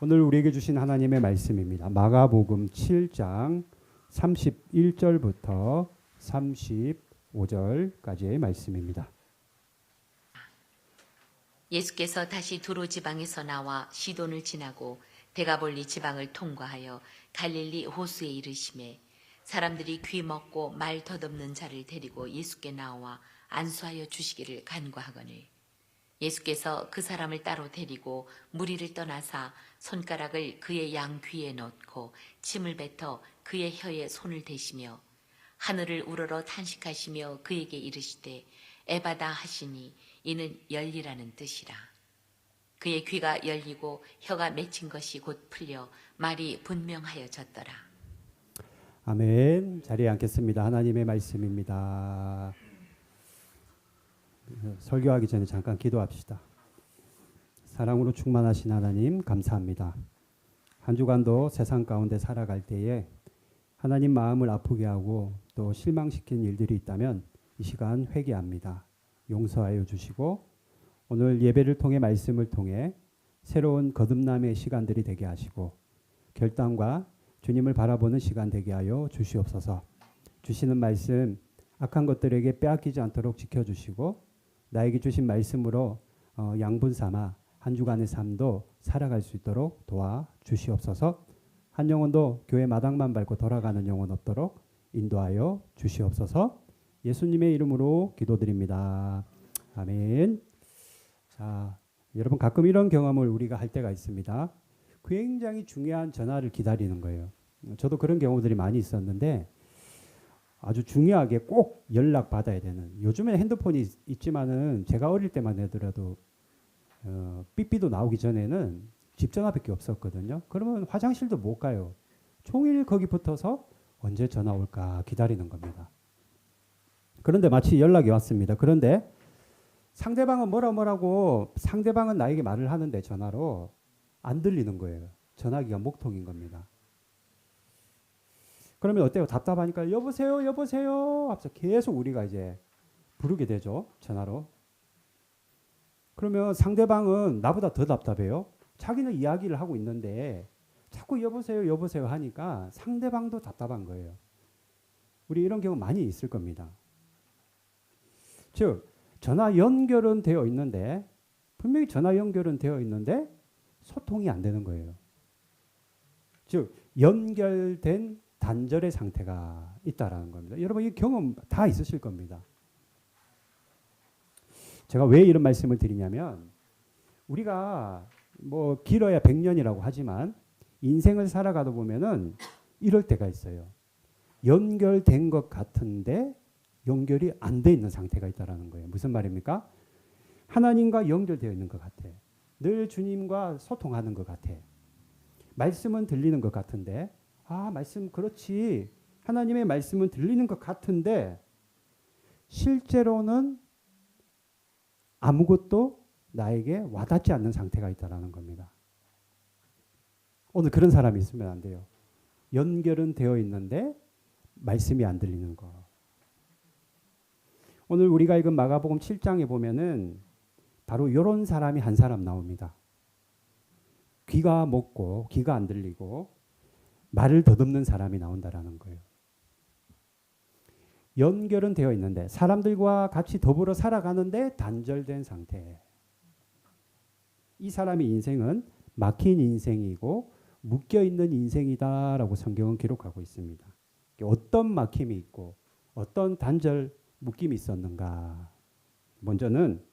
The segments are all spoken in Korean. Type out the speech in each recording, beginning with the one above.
오늘 우리에게 주신 하나님의 말씀입니다. 마가복음 7장 31절부터 35절까지의 말씀입니다. 예수께서 다시 두로 지방에서 나와 시돈을 지나고 데가볼리 지방을 통과하여 갈릴리 호수에 이르시매 사람들이 귀 먹고 말 덧없는 자를 데리고 예수께 나와 안수하여 주시기를 간구하거늘 예수께서 그 사람을 따로 데리고 무리를 떠나사 손가락을 그의 양 귀에 넣고 침을 뱉어 그의 혀에 손을 대시며 하늘을 우러러 탄식하시며 그에게 이르시되 에바다 하시니 이는 열리라는 뜻이라. 그의 귀가 열리고 혀가 맺힌 것이 곧 풀려 말이 분명하여졌더라. 아멘. 자리에 앉겠습니다. 하나님의 말씀입니다. 설교하기 전에 잠깐 기도합시다. 사랑으로 충만하신 하나님 감사합니다. 한 주간도 세상 가운데 살아갈 때에 하나님 마음을 아프게 하고 또 실망시킨 일들이 있다면 이 시간 회개합니다. 용서하여 주시고 오늘 예배를 통해 말씀을 통해 새로운 거듭남의 시간들이 되게 하시고 결단과 주님을 바라보는 시간 되게 하여 주시옵소서. 주시는 말씀 악한 것들에게 빼앗기지 않도록 지켜주시고 나에게 주신 말씀으로 양분 삼아 한 주간의 삶도 살아갈 수 있도록 도와주시옵소서. 한 영혼도 교회 마당만 밟고 돌아가는 영혼 없도록 인도하여 주시옵소서. 예수님의 이름으로 기도드립니다. 아멘. 자, 여러분 가끔 이런 경험을 우리가 할 때가 있습니다. 굉장히 중요한 전화를 기다리는 거예요. 저도 그런 경우들이 많이 있었는데 아주 중요하게 꼭 연락 받아야 되는. 요즘에 핸드폰이 있지만은 제가 어릴 때만 해더라도 삐삐도 나오기 전에는 집 전화밖에 없었거든요. 그러면 화장실도 못 가요. 종일 거기 붙어서 언제 전화 올까 기다리는 겁니다. 그런데 마치 연락이 왔습니다. 그런데 상대방은 뭐라고 상대방은 나에게 말을 하는데 전화로 안 들리는 거예요. 전화기가 목통인 겁니다. 그러면 어때요? 답답하니까 여보세요, 여보세요 하면서 계속 우리가 이제 부르게 되죠. 전화로. 그러면 상대방은 나보다 더 답답해요. 자기는 이야기를 하고 있는데 자꾸 여보세요, 여보세요 하니까 상대방도 답답한 거예요. 우리 이런 경우 많이 있을 겁니다. 즉 전화 연결은 되어 있는데 분명히 전화 연결은 되어 있는데 소통이 안 되는 거예요. 즉 연결된 단절의 상태가 있다라는 겁니다. 여러분 이 경험 다 있으실 겁니다. 제가 왜 이런 말씀을 드리냐면 우리가 뭐 길어야 100년이라고 하지만 인생을 살아가다 보면은 이럴 때가 있어요. 연결된 것 같은데 연결이 안 돼 있는 상태가 있다라는 거예요. 무슨 말입니까? 하나님과 연결되어 있는 것 같아. 늘 주님과 소통하는 것 같아. 말씀은 들리는 것 같은데 말씀 그렇지. 하나님의 말씀은 들리는 것 같은데 실제로는 아무것도 나에게 와닿지 않는 상태가 있다라는 겁니다. 오늘 그런 사람이 있으면 안 돼요. 연결은 되어 있는데 말씀이 안 들리는 거. 오늘 우리가 읽은 마가복음 7장에 보면은 바로 이런 사람이 한 사람 나옵니다. 귀가 먹고 귀가 안 들리고 말을 더듬는 사람이 나온다라는 거예요. 연결은 되어 있는데 사람들과 같이 더불어 살아가는데 단절된 상태. 이 사람의 인생은 막힌 인생이고 묶여있는 인생이다라고 성경은 기록하고 있습니다. 어떤 막힘이 있고 어떤 단절 묶임이 있었는가. 먼저는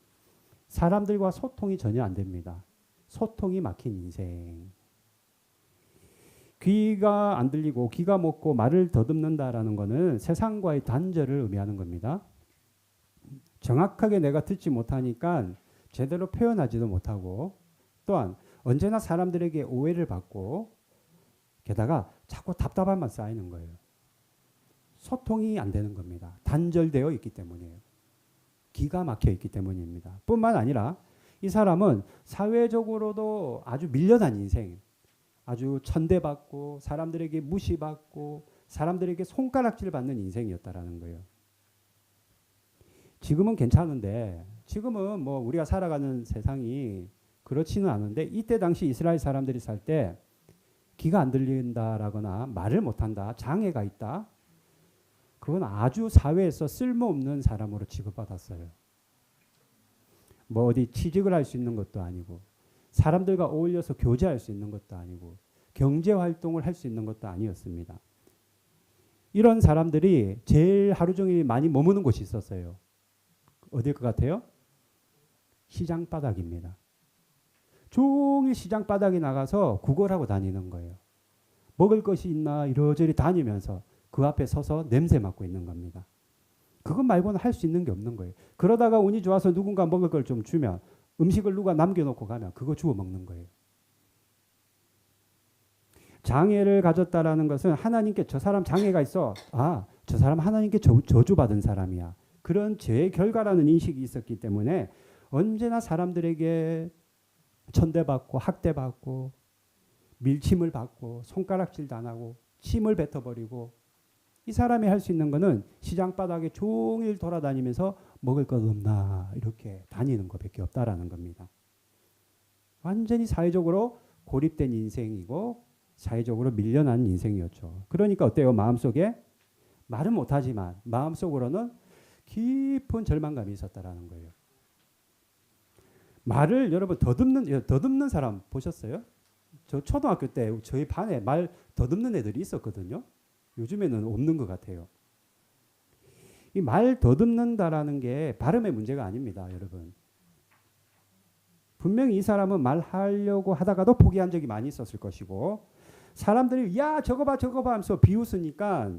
사람들과 소통이 전혀 안 됩니다. 소통이 막힌 인생. 귀가 안 들리고 귀가 먹고 말을 더듬는다라는 것은 세상과의 단절을 의미하는 겁니다. 정확하게 내가 듣지 못하니까 제대로 표현하지도 못하고 또한 언제나 사람들에게 오해를 받고 게다가 자꾸 답답함만 쌓이는 거예요. 소통이 안 되는 겁니다. 단절되어 있기 때문이에요. 기가 막혀 있기 때문입니다. 뿐만 아니라 이 사람은 사회적으로도 아주 밀려난 인생, 아주 천대받고 사람들에게 무시받고 사람들에게 손가락질 받는 인생이었다라는 거예요. 지금은 괜찮은데 지금은 뭐 우리가 살아가는 세상이 그렇지는 않은데 이때 당시 이스라엘 사람들이 살 때 귀가 안 들린다라거나 말을 못한다, 장애가 있다. 그건 아주 사회에서 쓸모없는 사람으로 취급받았어요. 뭐 어디 취직을 할 수 있는 것도 아니고 사람들과 어울려서 교제할 수 있는 것도 아니고 경제 활동을 할 수 있는 것도 아니었습니다. 이런 사람들이 제일 하루 종일 많이 머무는 곳이 있었어요. 어딜 것 같아요? 시장 바닥입니다. 종일 시장 바닥에 나가서 구걸하고 다니는 거예요. 먹을 것이 있나 이러저리 다니면서 그 앞에 서서 냄새 맡고 있는 겁니다. 그것 말고는 할 수 있는 게 없는 거예요. 그러다가 운이 좋아서 누군가 먹을 걸 좀 주면 음식을 누가 남겨놓고 가면 그거 주워 먹는 거예요. 장애를 가졌다라는 것은 하나님께 저 사람 장애가 있어. 아, 저 사람 하나님께 저주받은 사람이야. 그런 죄의 결과라는 인식이 있었기 때문에 언제나 사람들에게 천대받고 학대받고 밀침을 받고 손가락질도 안 하고 침을 뱉어버리고 이 사람이 할 수 있는 거는 시장 바닥에 종일 돌아다니면서 먹을 것 없나 이렇게 다니는 것밖에 없다라는 겁니다. 완전히 사회적으로 고립된 인생이고 사회적으로 밀려난 인생이었죠. 그러니까 어때요? 마음속에 말은 못하지만 마음속으로는 깊은 절망감이 있었다라는 거예요. 말을 여러분 더듬는 사람 보셨어요? 저 초등학교 때 저희 반에 말 더듬는 애들이 있었거든요. 요즘에는 없는 것 같아요. 이 말 더듬는다라는 게 발음의 문제가 아닙니다, 여러분. 분명히 이 사람은 말하려고 하다가도 포기한 적이 많이 있었을 것이고 사람들이 야 저거 봐 하면서 비웃으니까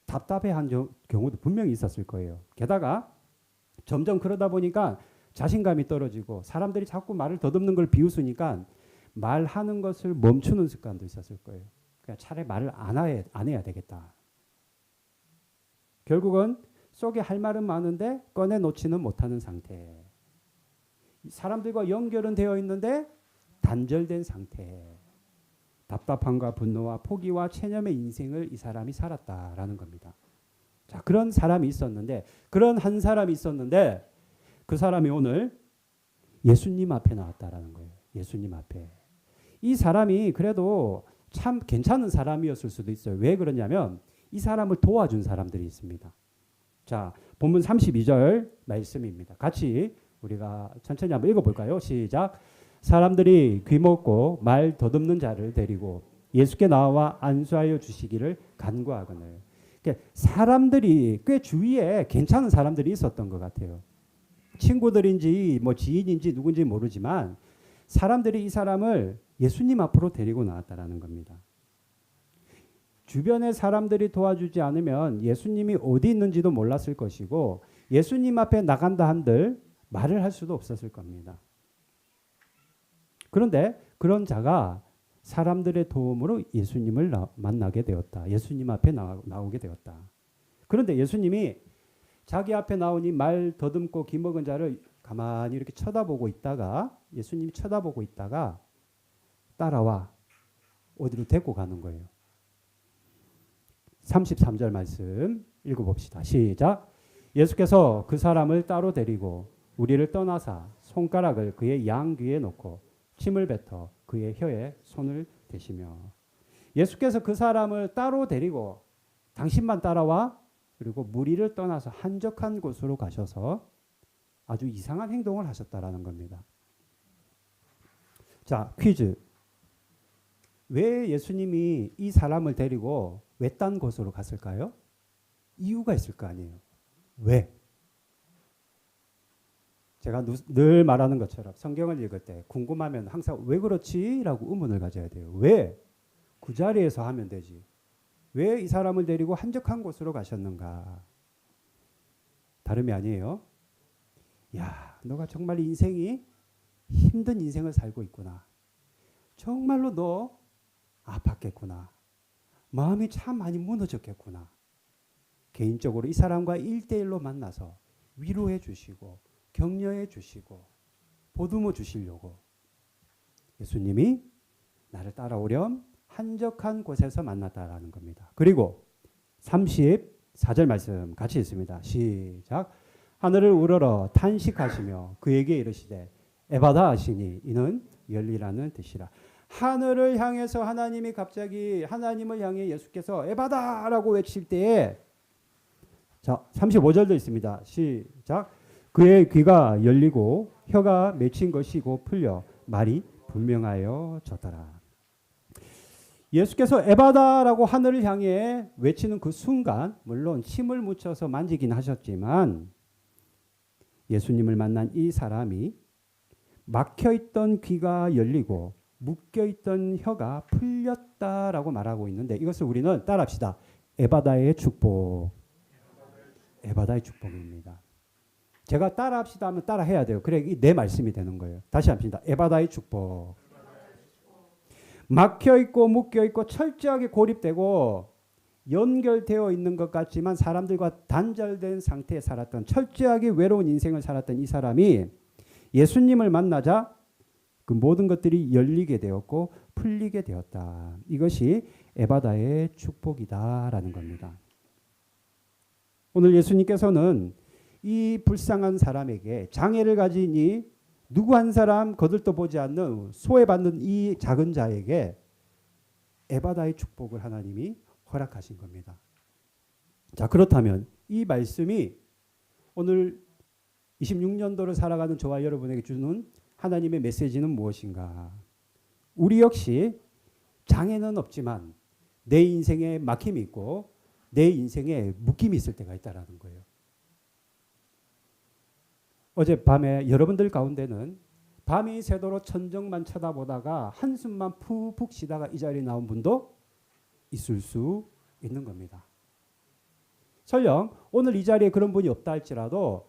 답답해한 경우도 분명히 있었을 거예요. 게다가 점점 그러다 보니까 자신감이 떨어지고 사람들이 자꾸 말을 더듬는 걸 비웃으니까 말하는 것을 멈추는 습관도 있었을 거예요. 그러니까 차라리 말을 안 해야 되겠다. 결국은 속에 할 말은 많은데 꺼내놓지는 못하는 상태. 사람들과 연결은 되어 있는데 단절된 상태. 답답함과 분노와 포기와 체념의 인생을 이 사람이 살았다라는 겁니다. 자, 그런 사람이 있었는데 그런 한 사람이 있었는데 그 사람이 오늘 예수님 앞에 나왔다라는 거예요. 예수님 앞에. 이 사람이 그래도 참 괜찮은 사람이었을 수도 있어요. 왜 그러냐면 이 사람을 도와준 사람들이 있습니다. 자, 본문 32절 말씀입니다. 같이 우리가 천천히 한번 읽어볼까요? 시작. 사람들이 귀먹고 말 더듬는 자를 데리고 예수께 나와 안수하여 주시기를 간구하거늘. 그러니까 사람들이 꽤 주위에 괜찮은 사람들이 있었던 것 같아요. 친구들인지 뭐 지인인지 누군지 모르지만 사람들이 이 사람을 예수님 앞으로 데리고 나왔다라는 겁니다. 주변의 사람들이 도와주지 않으면 예수님이 어디 있는지도 몰랐을 것이고 예수님 앞에 나간다 한들 말을 할 수도 없었을 겁니다. 그런데 그런 자가 사람들의 도움으로 예수님을 만나게 되었다. 예수님 앞에 나오게 되었다. 그런데 예수님이 자기 앞에 나오니 말 더듬고 기먹은 자를 가만히 이렇게 쳐다보고 있다가 예수님이 쳐다보고 있다가 따라와 어디로 데리고 가는 거예요. 33절 말씀 읽어봅시다. 시작. 예수께서 그 사람을 따로 데리고 우리를 떠나사 손가락을 그의 양귀에 놓고 침을 뱉어 그의 혀에 손을 대시며 예수께서 그 사람을 따로 데리고 당신만 따라와 그리고 무리를 떠나서 한적한 곳으로 가셔서 아주 이상한 행동을 하셨다라는 겁니다. 자, 퀴즈. 왜 예수님이 이 사람을 데리고 외딴 곳으로 갔을까요? 이유가 있을 거 아니에요. 왜? 제가 늘 말하는 것처럼 성경을 읽을 때 궁금하면 항상 왜 그렇지? 라고 의문을 가져야 돼요. 왜? 그 자리에서 하면 되지. 왜 이 사람을 데리고 한적한 곳으로 가셨는가? 다름이 아니에요. 야, 너가 정말 인생이 힘든 인생을 살고 있구나. 정말로 너 아팠겠구나. 마음이 참 많이 무너졌겠구나. 개인적으로 이 사람과 1대1로 만나서 위로해 주시고 격려해 주시고 보듬어 주시려고 예수님이 나를 따라오렴 한적한 곳에서 만났다라는 겁니다. 그리고 34절 말씀 같이 있습니다. 시작. 하늘을 우러러 탄식하시며 그에게 이르시되 에바다 하시니 이는 열리라는 뜻이라. 하늘을 향해서 하나님이 갑자기 하나님을 향해 예수께서 에바다라고 외칠 때에 자 35절도 있습니다. 시작. 그의 귀가 열리고 혀가 맺힌 것이고 풀려 말이 분명하여 졌더라. 예수께서 에바다라고 하늘을 향해 외치는 그 순간 물론 침을 묻혀서 만지긴 하셨지만 예수님을 만난 이 사람이 막혀있던 귀가 열리고 묶여있던 혀가 풀렸다라고 말하고 있는데 이것을 우리는 따라합시다. 에바다의 축복. 에바다의 축복입니다. 제가 따라합시다 하면 따라해야 돼요. 그래 내 말씀이 되는 거예요. 다시 합시다. 에바다의 축복. 막혀있고 묶여있고 철저하게 고립되고 연결되어 있는 것 같지만 사람들과 단절된 상태에 살았던 철저하게 외로운 인생을 살았던 이 사람이 예수님을 만나자 그 모든 것들이 열리게 되었고 풀리게 되었다. 이것이 에바다의 축복이다라는 겁니다. 오늘 예수님께서는 이 불쌍한 사람에게 장애를 가진 이 누구 한 사람 거들떠 보지 않는 소외받는 이 작은 자에게 에바다의 축복을 하나님이 허락하신 겁니다. 자, 그렇다면 이 말씀이 오늘 26년도를 살아가는 저와 여러분에게 주는 하나님의 메시지는 무엇인가? 우리 역시 장애는 없지만 내 인생에 막힘이 있고 내 인생에 묶임이 있을 때가 있다라는 거예요. 어젯밤에 여러분들 가운데는 밤이 새도록 천정만 쳐다보다가 한숨만 푹푹 쉬다가 이 자리에 나온 분도 있을 수 있는 겁니다. 설령 오늘 이 자리에 그런 분이 없다 할지라도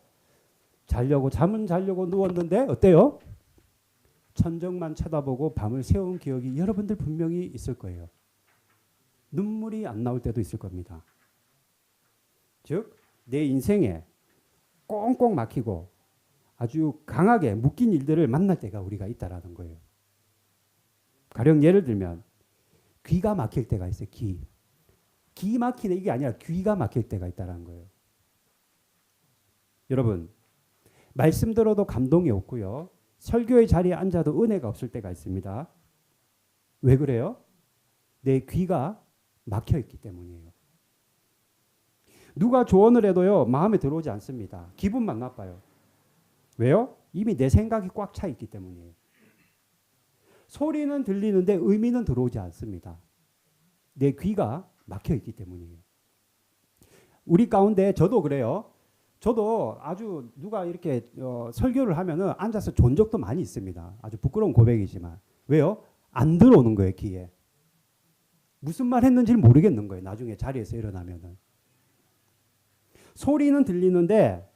잠은 자려고 누웠는데 어때요? 천정만 쳐다보고 밤을 새운 기억이 여러분들 분명히 있을 거예요. 눈물이 안 나올 때도 있을 겁니다. 즉, 내 인생에 꽁꽁 막히고 아주 강하게 묶인 일들을 만날 때가 우리가 있다라는 거예요. 가령 예를 들면 귀가 막힐 때가 있어요. 귀 막히는 이게 아니라 귀가 막힐 때가 있다라는 거예요. 여러분, 말씀 들어도 감동이 없고요. 설교의 자리에 앉아도 은혜가 없을 때가 있습니다. 왜 그래요? 내 귀가 막혀 있기 때문이에요. 누가 조언을 해도요, 마음에 들어오지 않습니다. 기분만 나빠요. 왜요? 이미 내 생각이 꽉 차 있기 때문이에요. 소리는 들리는데 의미는 들어오지 않습니다. 내 귀가 막혀 있기 때문이에요. 우리 가운데 저도 그래요. 저도 아주 누가 이렇게 설교를 하면은 앉아서 존 적도 많이 있습니다. 아주 부끄러운 고백이지만. 왜요? 안 들어오는 거예요, 귀에. 무슨 말 했는지를 모르겠는 거예요. 나중에 자리에서 일어나면은. 소리는 들리는데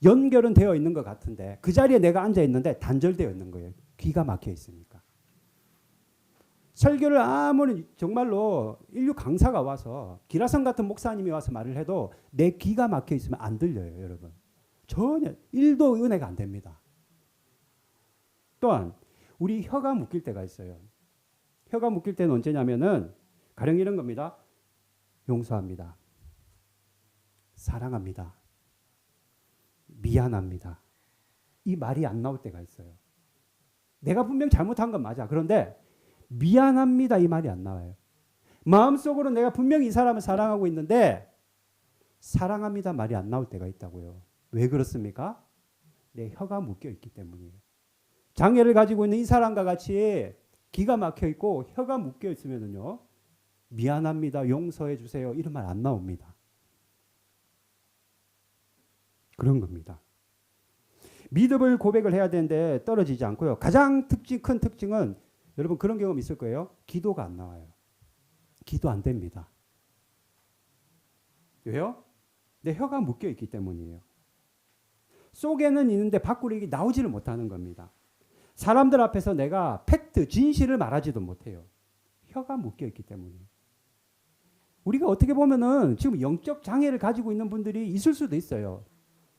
연결은 되어 있는 것 같은데 그 자리에 내가 앉아 있는데 단절되어 있는 거예요. 귀가 막혀 있으니까. 설교를 아무리 정말로 인류 강사가 와서 기라성 같은 목사님이 와서 말을 해도 내 귀가 막혀 있으면 안 들려요, 여러분. 전혀 1도 은혜가 안 됩니다. 또한 우리 혀가 묶일 때가 있어요. 혀가 묶일 때는 언제냐면은 가령 이런 겁니다. 용서합니다. 사랑합니다. 미안합니다. 이 말이 안 나올 때가 있어요. 내가 분명 잘못한 건 맞아. 그런데 미안합니다 이 말이 안 나와요. 마음속으로 내가 분명히 이 사람을 사랑하고 있는데 사랑합니다 말이 안 나올 때가 있다고요. 왜 그렇습니까? 내 혀가 묶여 있기 때문이에요. 장애를 가지고 있는 이 사람과 같이 기가 막혀 있고 혀가 묶여 있으면요, 미안합니다, 용서해 주세요 이런 말 안 나옵니다. 그런 겁니다. 믿음을 고백을 해야 되는데 떨어지지 않고요. 가장 큰 특징은 여러분 그런 경험 있을 거예요. 기도가 안 나와요. 기도 안 됩니다. 왜요? 내 혀가 묶여 있기 때문이에요. 속에는 있는데 밖으로 이게 나오지를 못하는 겁니다. 사람들 앞에서 내가 팩트, 진실을 말하지도 못해요. 혀가 묶여 있기 때문이에요. 우리가 어떻게 보면은 지금 영적 장애를 가지고 있는 분들이 있을 수도 있어요.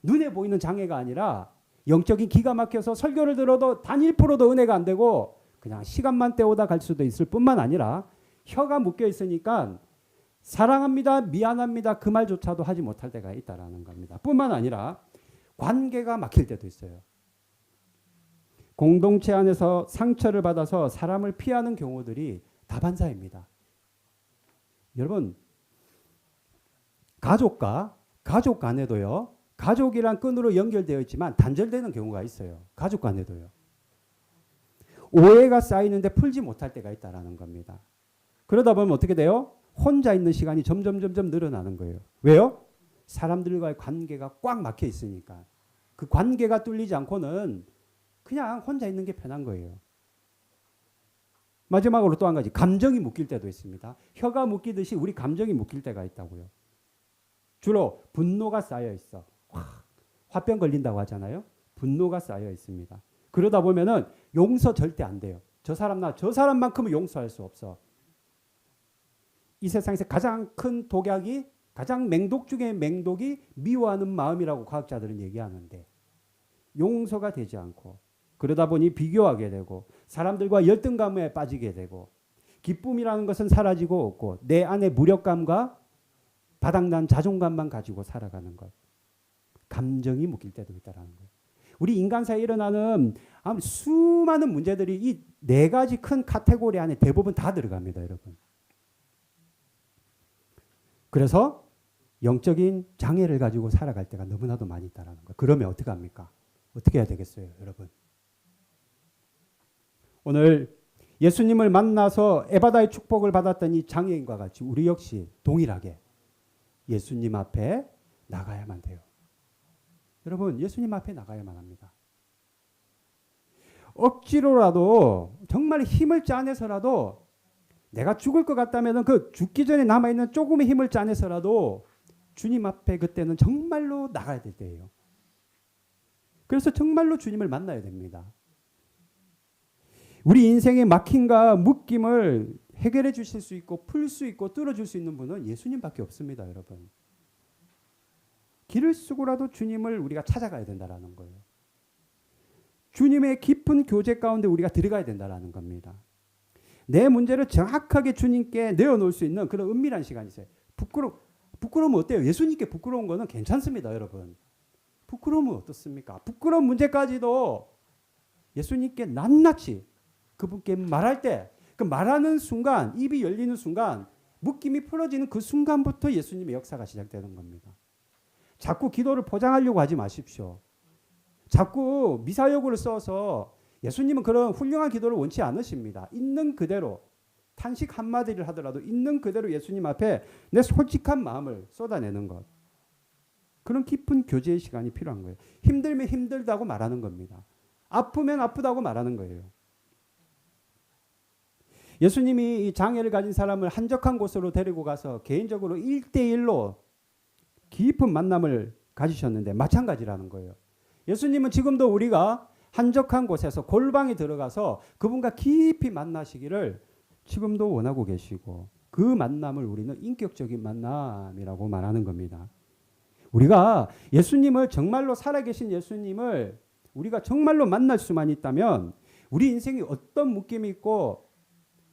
눈에 보이는 장애가 아니라 영적인 기가 막혀서 설교를 들어도 단 1%도 은혜가 안 되고 그냥 시간만 때우다 갈 수도 있을 뿐만 아니라 혀가 묶여 있으니까 사랑합니다, 미안합니다 그 말조차도 하지 못할 때가 있다라는 겁니다. 뿐만 아니라 관계가 막힐 때도 있어요. 공동체 안에서 상처를 받아서 사람을 피하는 경우들이 다반사입니다. 여러분, 가족과 가족 간에도요. 가족이란 끈으로 연결되어 있지만 단절되는 경우가 있어요. 가족 간에도요. 오해가 쌓이는데 풀지 못할 때가 있다라는 겁니다. 그러다 보면 어떻게 돼요? 혼자 있는 시간이 점점 늘어나는 거예요. 왜요? 사람들과의 관계가 꽉 막혀 있으니까. 그 관계가 뚫리지 않고는 그냥 혼자 있는 게 편한 거예요. 마지막으로 또 한 가지, 감정이 묶일 때도 있습니다. 혀가 묶이듯이 우리 감정이 묶일 때가 있다고요. 주로 분노가 쌓여 있어. 화병 걸린다고 하잖아요. 분노가 쌓여 있습니다. 그러다 보면은 용서 절대 안 돼요. 저 사람만큼은 용서할 수 없어. 이 세상에서 가장 큰 독약이, 가장 맹독 중에 맹독이 미워하는 마음이라고 과학자들은 얘기하는데, 용서가 되지 않고 그러다 보니 비교하게 되고 사람들과 열등감에 빠지게 되고 기쁨이라는 것은 사라지고 없고 내 안에 무력감과 바닥난 자존감만 가지고 살아가는 것. 감정이 묶일 때도 있다는 거예요. 우리 인간 사이에 일어나는 수많은 문제들이 이 네 가지 큰 카테고리 안에 대부분 다 들어갑니다, 여러분. 그래서 영적인 장애를 가지고 살아갈 때가 너무나도 많이 있다는 거예요. 그러면 어떻게 합니까? 어떻게 해야 되겠어요, 여러분? 오늘 예수님을 만나서 에바다의 축복을 받았던 이 장애인과 같이 우리 역시 동일하게 예수님 앞에 나가야만 돼요. 여러분, 예수님 앞에 나가야만 합니다. 억지로라도 정말 힘을 짜내서라도 내가 죽을 것 같다면 그 죽기 전에 남아있는 조금의 힘을 짜내서라도 주님 앞에 그때는 정말로 나가야 될 때예요. 그래서 정말로 주님을 만나야 됩니다. 우리 인생의 막힘과 묶임을 해결해 주실 수 있고 풀 수 있고 뚫어줄 수 있는 분은 예수님밖에 없습니다, 여러분. 길을 쓰고라도 주님을 우리가 찾아가야 된다는 거예요. 주님의 깊은 교제 가운데 우리가 들어가야 된다는 겁니다. 내 문제를 정확하게 주님께 내어놓을 수 있는 그런 은밀한 시간이 있어요. 부끄러우면 어때요? 예수님께 부끄러운 거는 괜찮습니다, 여러분. 부끄러우면 어떻습니까? 부끄러운 문제까지도 예수님께 낱낱이 그분께 말할 때, 그 말하는 순간, 입이 열리는 순간, 묶임이 풀어지는 그 순간부터 예수님의 역사가 시작되는 겁니다. 자꾸 기도를 포장하려고 하지 마십시오. 자꾸 미사여구를 써서 예수님은 그런 훌륭한 기도를 원치 않으십니다. 있는 그대로 탄식 한마디를 하더라도 있는 그대로 예수님 앞에 내 솔직한 마음을 쏟아내는 것. 그런 깊은 교제의 시간이 필요한 거예요. 힘들면 힘들다고 말하는 겁니다. 아프면 아프다고 말하는 거예요. 예수님이 이 장애를 가진 사람을 한적한 곳으로 데리고 가서 개인적으로 1대1로 깊은 만남을 가지셨는데 마찬가지라는 거예요. 예수님은 지금도 우리가 한적한 곳에서 골방에 들어가서 그분과 깊이 만나시기를 지금도 원하고 계시고 그 만남을 우리는 인격적인 만남이라고 말하는 겁니다. 우리가 예수님을 정말로 살아계신 예수님을 우리가 정말로 만날 수만 있다면 우리 인생이 어떤 묶임이 있고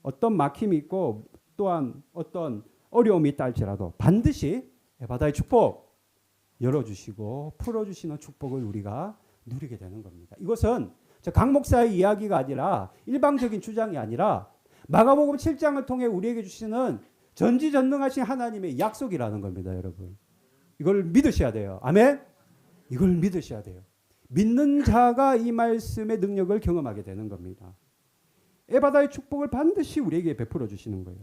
어떤 막힘이 있고 또한 어떤 어려움이 있다 할지라도 반드시 바다의 축복 열어주시고 풀어주시는 축복을 우리가 누리게 되는 겁니다. 이것은 강 목사의 이야기가 아니라 일방적인 주장이 아니라 마가복음 7장을 통해 우리에게 주시는 전지전능하신 하나님의 약속이라는 겁니다, 여러분. 이걸 믿으셔야 돼요. 아멘? 이걸 믿으셔야 돼요. 믿는 자가 이 말씀의 능력을 경험하게 되는 겁니다. 에바다의 축복을 반드시 우리에게 베풀어 주시는 거예요.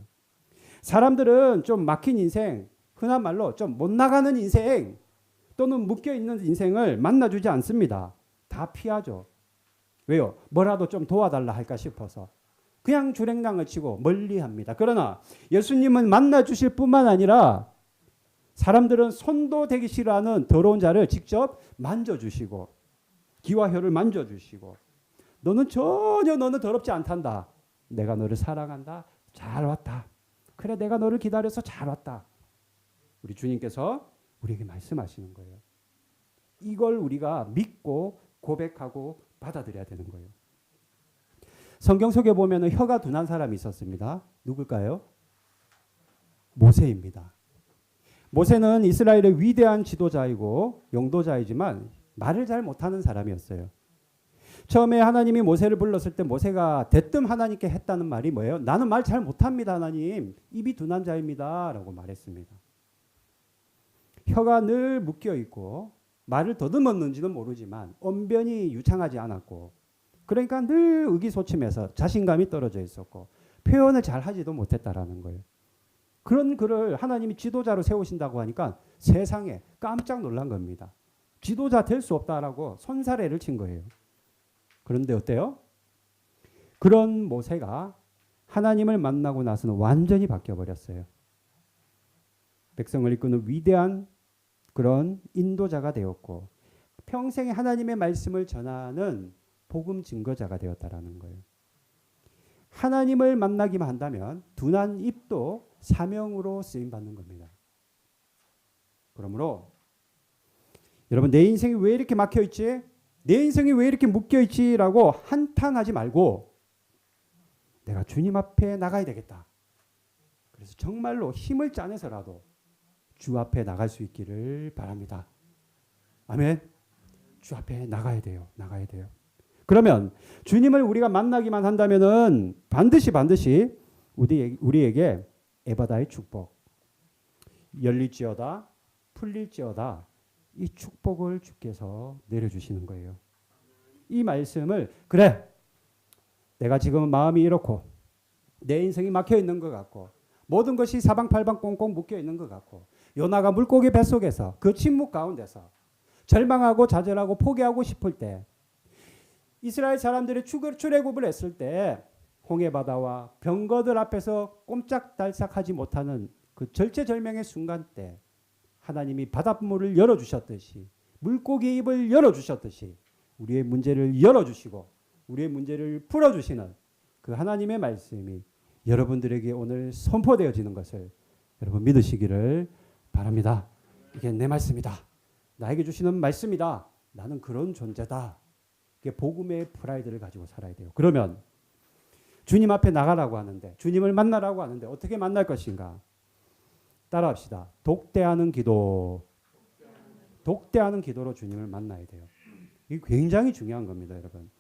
사람들은 좀 막힌 인생, 흔한 말로 좀 못 나가는 인생 또는 묶여있는 인생을 만나주지 않습니다. 다 피하죠. 왜요? 뭐라도 좀 도와달라 할까 싶어서. 그냥 주랭랑을 치고 멀리합니다. 그러나 예수님은 만나주실 뿐만 아니라 사람들은 손도 대기 싫어하는 더러운 자를 직접 만져주시고 귀와 혀를 만져주시고 너는 더럽지 않단다. 내가 너를 사랑한다. 잘 왔다. 그래 내가 너를 기다려서 잘 왔다. 우리 주님께서 우리에게 말씀하시는 거예요. 이걸 우리가 믿고 고백하고 받아들여야 되는 거예요. 성경 속에 보면 혀가 둔한 사람이 있었습니다. 누굴까요? 모세입니다. 모세는 이스라엘의 위대한 지도자이고 용도자이지만 말을 잘 못하는 사람이었어요. 처음에 하나님이 모세를 불렀을 때 모세가 대뜸 하나님께 했다는 말이 뭐예요? 나는 말 잘 못합니다, 하나님. 입이 둔한 자입니다. 라고 말했습니다. 혀가 늘 묶여 있고 말을 더듬었는지는 모르지만 언변이 유창하지 않았고 그러니까 늘 의기소침해서 자신감이 떨어져 있었고 표현을 잘 하지도 못했다라는 거예요. 그런 그를 하나님이 지도자로 세우신다고 하니까 세상에 깜짝 놀란 겁니다. 지도자 될 수 없다라고 손사래를 친 거예요. 그런데 어때요? 그런 모세가 하나님을 만나고 나서는 완전히 바뀌어 버렸어요. 백성을 이끄는 위대한 그런 인도자가 되었고 평생에 하나님의 말씀을 전하는 복음 증거자가 되었다라는 거예요. 하나님을 만나기만 한다면 둔한 입도 사명으로 쓰임 받는 겁니다. 그러므로 여러분 내 인생이 왜 이렇게 막혀 있지? 내 인생이 왜 이렇게 묶여 있지라고 한탄하지 말고 내가 주님 앞에 나가야 되겠다. 그래서 정말로 힘을 짜내서라도 주 앞에 나갈 수 있기를 바랍니다. 아멘. 주 앞에 나가야 돼요. 나가야 돼요. 그러면 주님을 우리가 만나기만 한다면은 반드시 우리에게 에바다의 축복, 열릴지어다, 풀릴지어다 이 축복을 주께서 내려주시는 거예요. 이 말씀을 그래 내가 지금 마음이 이렇고 내 인생이 막혀 있는 것 같고 모든 것이 사방팔방 꽁꽁 묶여 있는 것 같고 요나가 물고기 뱃속에서 그 침묵 가운데서 절망하고 좌절하고 포기하고 싶을 때 이스라엘 사람들이 출애굽을 했을 때 홍해바다와 병거들 앞에서 꼼짝달싹하지 못하는 그 절체절명의 순간 때 하나님이 바닷물을 열어주셨듯이 물고기 입을 열어주셨듯이 우리의 문제를 열어주시고 우리의 문제를 풀어주시는 그 하나님의 말씀이 여러분들에게 오늘 선포되어지는 것을 여러분 믿으시기를 바랍니다. 이게 내 말씀이다. 나에게 주시는 말씀이다. 나는 그런 존재다. 이게 복음의 프라이드를 가지고 살아야 돼요. 그러면 주님 앞에 나가라고 하는데 주님을 만나라고 하는데 어떻게 만날 것인가? 따라합시다. 독대하는 기도. 독대하는 기도로 주님을 만나야 돼요. 이게 굉장히 중요한 겁니다, 여러분.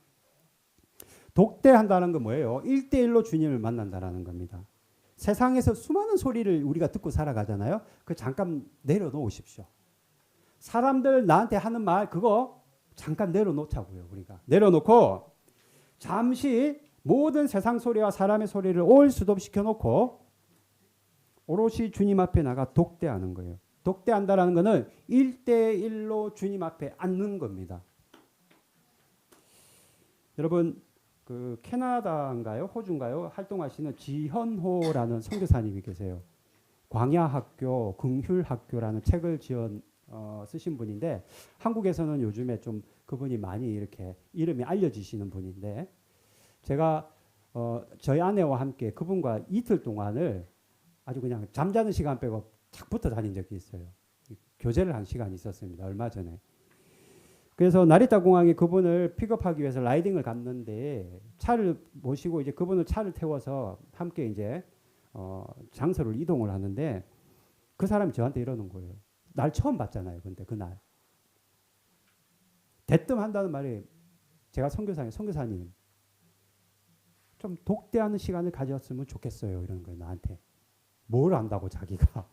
독대한다는 건 뭐예요? 1대1로 주님을 만난다는 겁니다. 세상에서 수많은 소리를 우리가 듣고 살아가잖아요. 그 잠깐 내려놓으십시오. 사람들 나한테 하는 말 그거 잠깐 내려놓자고요. 우리가 내려놓고 잠시 모든 세상 소리와 사람의 소리를 올 수도 시켜놓고 오롯이 주님 앞에 나가 독대하는 거예요. 독대한다는 것은 1대1로 주님 앞에 앉는 겁니다. 여러분 그 캐나다인가요? 호주인가요? 활동하시는 지현호라는 선교사님이 계세요. 광야학교, 긍휼학교라는 책을 쓰신 분인데 한국에서는 요즘에 좀 그분이 많이 이렇게 이름이 알려지시는 분인데 제가 저희 아내와 함께 그분과 이틀 동안을 아주 그냥 잠자는 시간 빼고 착 붙어 다닌 적이 있어요. 교제를 한 시간이 있었습니다. 얼마 전에. 그래서 나리타 공항에 그분을 픽업하기 위해서 라이딩을 갔는데 차를 모시고 이제 그분을 차를 태워서 함께 이제 장소를 이동을 하는데 그 사람이 저한테 이러는 거예요. 날 처음 봤잖아요. 근데 그날 대뜸 한다는 말이 제가 선교사님 좀 독대하는 시간을 가졌으면 좋겠어요. 이러는 거예요. 나한테. 뭘 안다고 자기가.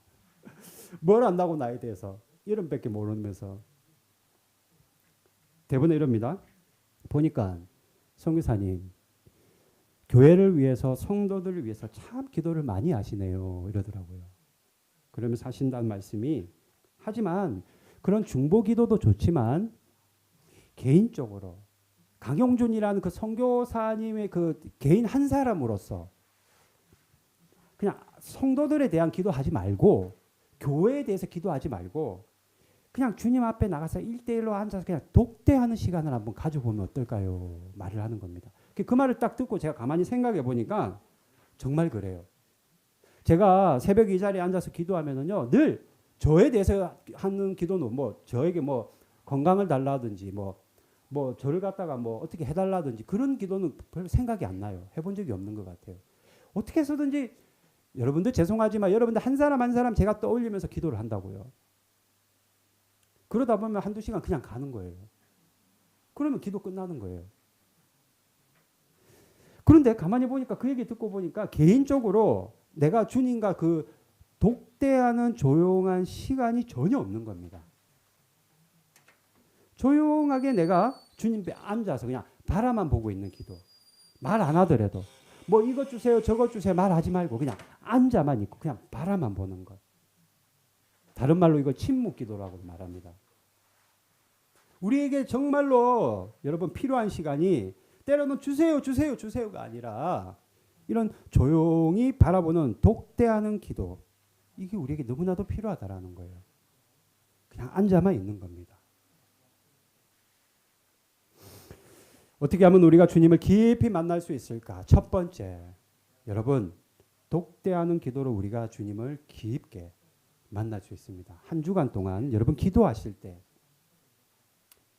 뭘 안다고 나에 대해서. 이름밖에 모르면서. 대부분 이럽니다. 보니까 선교사님 교회를 위해서 성도들을 위해서 참 기도를 많이 하시네요. 이러더라고요. 그러면서 하신다는 말씀이 하지만 그런 중보 기도도 좋지만 개인적으로 강용준이라는 그 선교사님의 그 개인 한 사람으로서 그냥 성도들에 대한 기도하지 말고 교회에 대해서 기도하지 말고 그냥 주님 앞에 나가서 1대1로 앉아서 그냥 독대하는 시간을 한번 가져보면 어떨까요? 말을 하는 겁니다. 그 말을 딱 듣고 제가 가만히 생각해 보니까 정말 그래요. 제가 새벽 이 자리에 앉아서 기도하면은요, 늘 저에 대해서 하는 기도는 뭐 저에게 뭐 건강을 달라든지 뭐 저를 갖다가 뭐 어떻게 해달라든지 그런 기도는 별 생각이 안 나요. 해본 적이 없는 것 같아요. 어떻게 해서든지 여러분들 죄송하지만 여러분들 한 사람 한 사람 제가 떠올리면서 기도를 한다고요. 그러다 보면 한두 시간 그냥 가는 거예요. 그러면 기도 끝나는 거예요. 그런데 가만히 보니까 그 얘기 듣고 보니까 개인적으로 내가 주님과 그 독대하는 조용한 시간이 전혀 없는 겁니다. 조용하게 내가 주님 앞에 앉아서 그냥 바라만 보고 있는 기도. 말 안 하더라도 뭐 이것 주세요 저것 주세요 말하지 말고 그냥 앉아만 있고 그냥 바라만 보는 것. 다른 말로 이걸 침묵 기도라고 말합니다. 우리에게 정말로 여러분 필요한 시간이 때로는 주세요 주세요 주세요가 아니라 이런 조용히 바라보는 독대하는 기도. 이게 우리에게 너무나도 필요하다라는 거예요. 그냥 앉아만 있는 겁니다. 어떻게 하면 우리가 주님을 깊이 만날 수 있을까? 첫 번째, 여러분 독대하는 기도로 우리가 주님을 깊게 만날 수 있습니다. 한 주간 동안 여러분 기도하실 때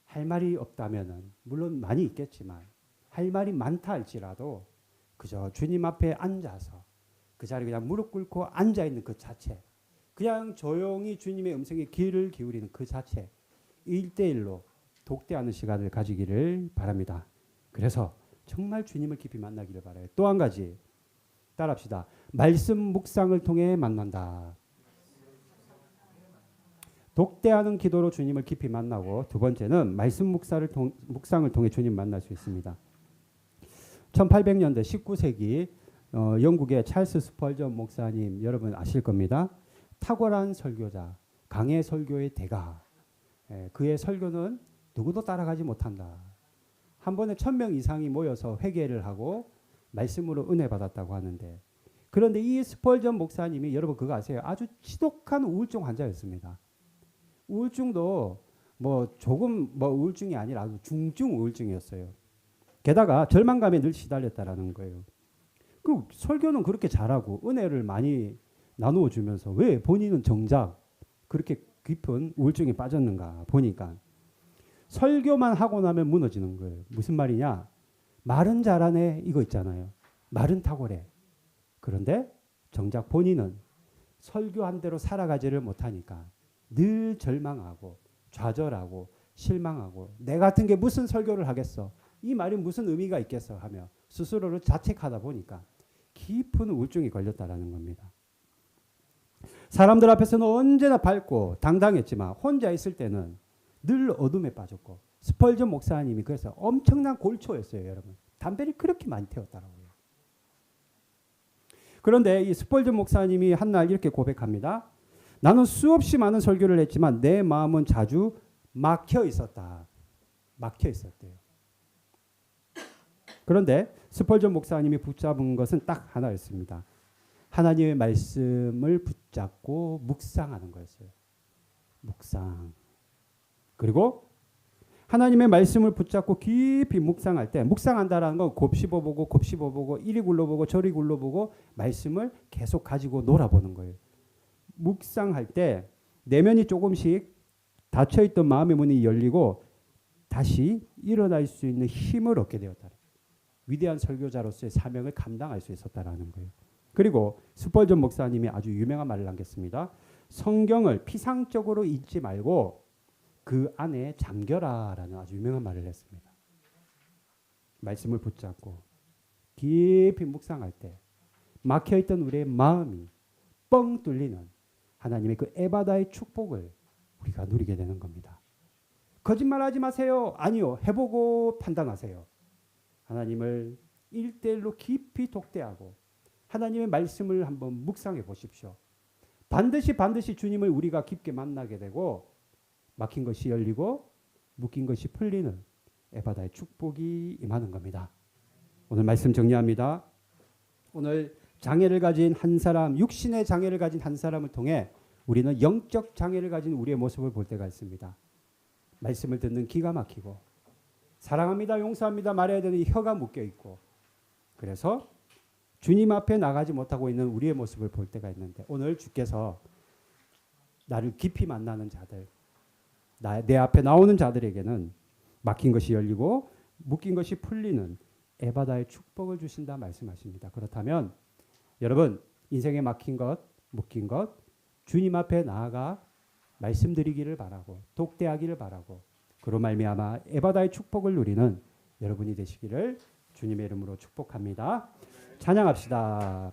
할 말이 없다면은 물론 많이 있겠지만 할 말이 많다 할지라도 그저 주님 앞에 앉아서 그 자리에 그냥 무릎 꿇고 앉아 있는 그 자체, 그냥 조용히 주님의 음성에 귀를 기울이는 그 자체, 1대1로 독대하는 시간을 가지기를 바랍니다. 그래서 정말 주님을 깊이 만나기를 바라요. 또 한 가지 따라합시다. 말씀 묵상을 통해 만난다. 독대하는 기도로 주님을 깊이 만나고 두 번째는 말씀 묵상을 통해 주님 만날 수 있습니다. 1800년대 19세기 영국의 찰스 스펄전 목사님 여러분 아실 겁니다. 탁월한 설교자, 강해 설교의 대가. 그의 설교는 누구도 따라가지 못한다. 한 번에 1000명 이상이 모여서 회개를 하고 말씀으로 은혜 받았다고 하는데, 그런데 이 스펄전 목사님이 여러분 그거 아세요? 아주 지독한 우울증 환자였습니다. 우울증도 조금 우울증이 아니라 아주 중증 우울증이었어요. 게다가 절망감에 늘 시달렸다라는 거예요. 그 설교는 그렇게 잘하고 은혜를 많이 나누어 주면서 왜 본인은 정작 그렇게 깊은 우울증에 빠졌는가 보니까 설교만 하고 나면 무너지는 거예요. 무슨 말이냐? 말은 잘하네 이거 있잖아요. 말은 탁월해. 그런데 정작 본인은 설교한 대로 살아가지를 못하니까 늘 절망하고 좌절하고 실망하고 내 같은 게 무슨 설교를 하겠어. 이 말이 무슨 의미가 있겠어 하며 스스로를 자책하다 보니까 깊은 우울증이 걸렸다라는 겁니다. 사람들 앞에서는 언제나 밝고 당당했지만 혼자 있을 때는 늘 어둠에 빠졌고, 스펄전 목사님이 그래서 엄청난 골초였어요. 여러분 담배를 그렇게 많이 태웠다라고요. 그런데 이 스펄전 목사님이 한날 이렇게 고백합니다. 나는 수없이 많은 설교를 했지만 내 마음은 자주 막혀 있었다. 막혀 있었대요. 그런데 스펄전 목사님이 붙잡은 것은 딱 하나였습니다. 하나님의 말씀을 붙잡고 묵상하는 거였어요. 묵상. 그리고 하나님의 말씀을 붙잡고 깊이 묵상할 때, 묵상한다라는 건 곱씹어보고 이리 굴러보고 저리 굴러보고 말씀을 계속 가지고 놀아보는 거예요. 묵상할 때 내면이 조금씩 닫혀있던 마음의 문이 열리고 다시 일어날 수 있는 힘을 얻게 되었다. 위대한 설교자로서의 사명을 감당할 수 있었다라는 거예요. 그리고 스펄전 목사님이 아주 유명한 말을 남겼습니다. 성경을 피상적으로 읽지 말고 그 안에 잠겨라라는 아주 유명한 말을 했습니다. 말씀을 붙잡고 깊이 묵상할 때 막혀있던 우리의 마음이 뻥 뚫리는 하나님의 그 에바다의 축복을 우리가 누리게 되는 겁니다. 거짓말하지 마세요. 아니요. 해보고 판단하세요. 하나님을 1대1로 깊이 독대하고 하나님의 말씀을 한번 묵상해 보십시오. 반드시 주님을 우리가 깊게 만나게 되고 막힌 것이 열리고 묶인 것이 풀리는 에바다의 축복이 임하는 겁니다. 오늘 말씀 정리합니다. 오늘 장애를 가진 한 사람, 육신의 장애를 가진 한 사람을 통해 우리는 영적 장애를 가진 우리의 모습을 볼 때가 있습니다. 말씀을 듣는 귀가 막히고 사랑합니다, 용서합니다 말해야 되는 혀가 묶여 있고, 그래서 주님 앞에 나가지 못하고 있는 우리의 모습을 볼 때가 있는데, 오늘 주께서 나를 깊이 만나는 자들, 내 앞에 나오는 자들에게는 막힌 것이 열리고 묶인 것이 풀리는 에바다의 축복을 주신다 말씀하십니다. 그렇다면 여러분 인생에 막힌 것, 묶인 것 주님 앞에 나아가 말씀드리기를 바라고 독대하기를 바라고, 그로 말미암아 에바다의 축복을 누리는 여러분이 되시기를 주님의 이름으로 축복합니다. 찬양합시다.